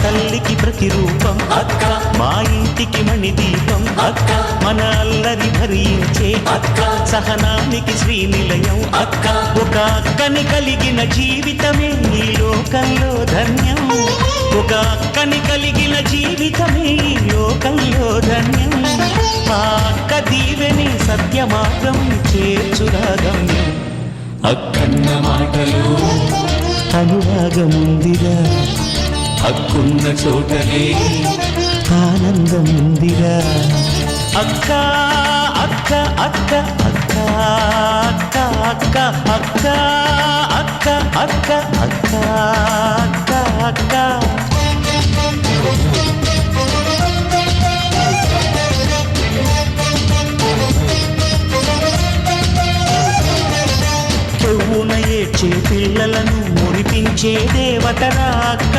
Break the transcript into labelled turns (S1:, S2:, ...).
S1: తల్లికి ప్రతిరూపం అక్క, మా ఇంటికి మణిదీపం అక్క, మన అల్లరి భరించే అక్క, సహనానికి శ్రీనిలయం అక్క. ఒక అక్కని కలిగిన జీవితమే ఈ లోకంలో ధన్యం, ఒక అక్కని కలిగిన జీవితమే ఈ లోకంలో ధన్యం. ఆ అక్క దీవెని సత్య మార్గం చేర్చురా గమ్యం.
S2: అక్కన్న మాటలు
S1: అనురాగముందిరా,
S2: హక్కున్న చోటనే
S1: ఆనందముందిరా. అక్క అక్క అక్క అక్క అక్క అక్క అక్క అక్క అక్క అక్క అక్క. చెవున ఏడ్చే పిల్లలను మురిపించే దేవతరా అక్క.